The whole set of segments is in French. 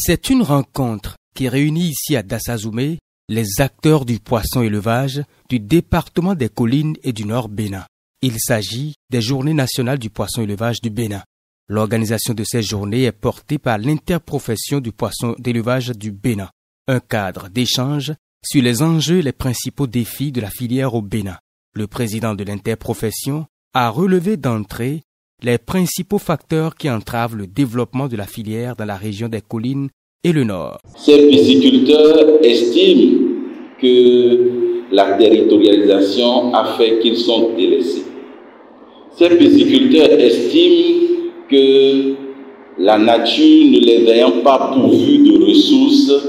C'est une rencontre qui réunit ici à Dassazoumé les acteurs du poisson élevage du département des Collines et du Nord Bénin. Il s'agit des Journées nationales du poisson élevage du Bénin. L'organisation de ces journées est portée par l'interprofession du poisson d'élevage du Bénin, un cadre d'échange sur les enjeux et les principaux défis de la filière au Bénin. Le président de l'interprofession a relevé d'entrée les principaux facteurs qui entravent le développement de la filière dans la région des Collines et le Nord. Ces pisciculteurs estiment que la territorialisation a fait qu'ils sont délaissés. Ces pisciculteurs estiment que la nature ne les ayant pas pourvus de ressources,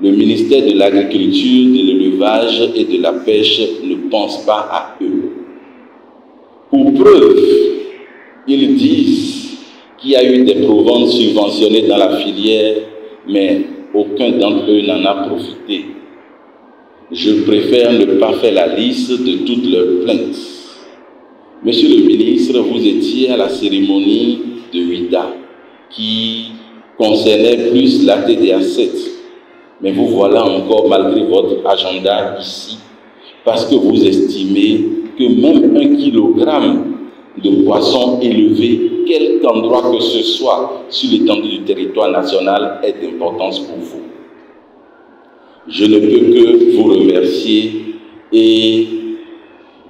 le ministère de l'Agriculture, de l'Élevage et de la Pêche ne pense pas à eux. Pour preuve, ils disent qu'il y a eu des proventes subventionnées dans la filière, mais aucun d'entre eux n'en a profité. Je préfère ne pas faire la liste de toutes leurs plaintes. Monsieur le ministre, vous étiez à la cérémonie de Huida qui concernait plus la TDA 7. Mais vous voilà encore, malgré votre agenda ici, parce que vous estimez que même 1 kilogramme de poisson élevé, quelque endroit que ce soit sur l'étendue du territoire national, est d'importance pour vous. Je ne peux que vous remercier et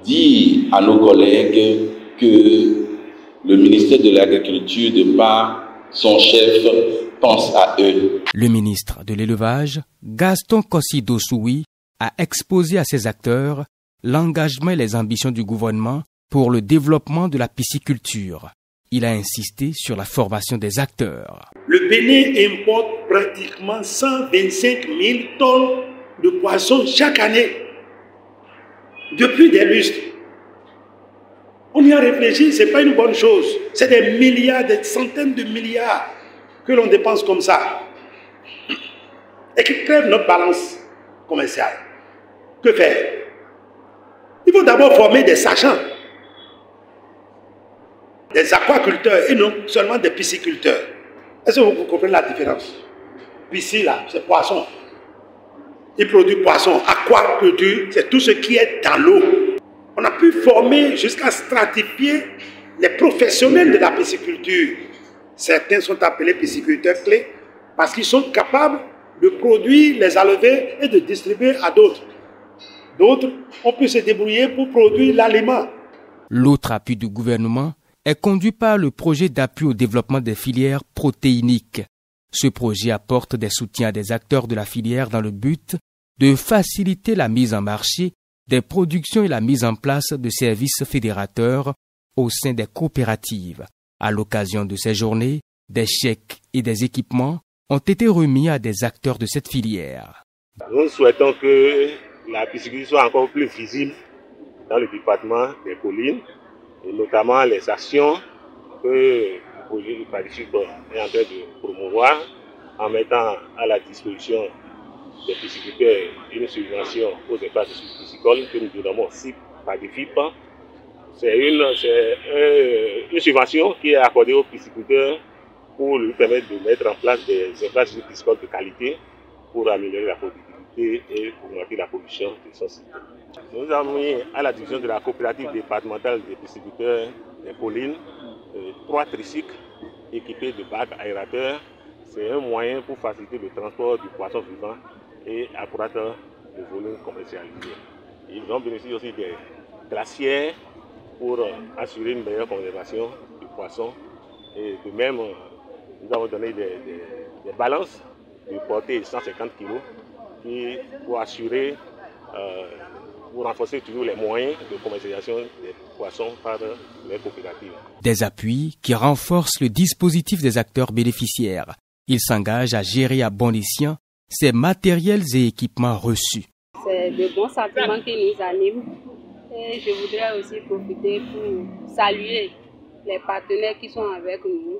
dire à nos collègues que le ministère de l'Agriculture, de par son chef, pense à eux. Le ministre de l'Élevage, Gaston Kossi-Dossoui, a exposé à ses acteurs l'engagement et les ambitions du gouvernement pour le développement de la pisciculture. Il a insisté sur la formation des acteurs. Le Bénin importe pratiquement 125 000 tonnes de poissons chaque année, depuis des lustres. On y a réfléchi, ce n'est pas une bonne chose. C'est des milliards, des centaines de milliards que l'on dépense comme ça et qui crèvent notre balance commerciale. Que faire? Il faut d'abord former des sachants, des aquaculteurs et non seulement des pisciculteurs. Est-ce que vous comprenez la différence? Pisci, là, c'est poisson. Il produit poisson. Aquaculture, c'est tout ce qui est dans l'eau. On a pu former jusqu'à stratifier les professionnels de la pisciculture. Certains sont appelés pisciculteurs clés parce qu'ils sont capables de produire les alevins et de distribuer à d'autres. D'autres ont pu se débrouiller pour produire l'aliment. L'autre appui du gouvernement est conduit par le projet d'appui au développement des filières protéiniques. Ce projet apporte des soutiens à des acteurs de la filière dans le but de faciliter la mise en marché des productions et la mise en place de services fédérateurs au sein des coopératives. À l'occasion de ces journées, des chèques et des équipements ont été remis à des acteurs de cette filière. Nous souhaitons que la pisciculture soit encore plus visible dans le département des Collines, et notamment les actions que le projet du PADIFIP est en train de promouvoir en mettant à la disposition des pisciculteurs une subvention aux espaces piscicoles que nous donnons aussi PADIFIP. C'est une subvention qui est accordée aux pisciculteurs pour lui permettre de mettre en place des espaces piscicoles de qualité pour améliorer la productivité et augmenter la production de son site. Nous avons mis à la division de la coopérative départementale des pisciculteurs des Collines 3 tricycles équipés de bacs aérateurs. C'est un moyen pour faciliter le transport du poisson vivant et accroître le volume commercialisé. Ils ont bénéficié aussi des glacières pour assurer une meilleure conservation du poisson. Et de même, nous avons donné des balances de portée de 150 kg pour assurer, pour renforcer toujours les moyens de commercialisation des poissons par les coopératives. Des appuis qui renforcent le dispositif des acteurs bénéficiaires. Ils s'engagent à gérer à bon escient ces matériels et équipements reçus. C'est de bons sentiments qui nous animent. Et je voudrais aussi profiter pour saluer les partenaires qui sont avec nous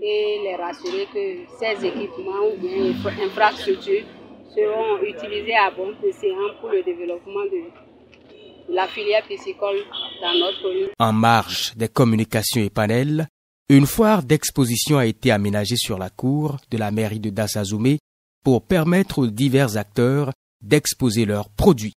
et les rassurer que ces équipements ou bien infrastructures seront utilisés à bon escient pour le développement de la filière piscicole dans notre commune. En marge des communications et panels, Une foire d'exposition a été aménagée sur la cour de la mairie de Dassazoumé pour permettre aux divers acteurs d'exposer leurs produits.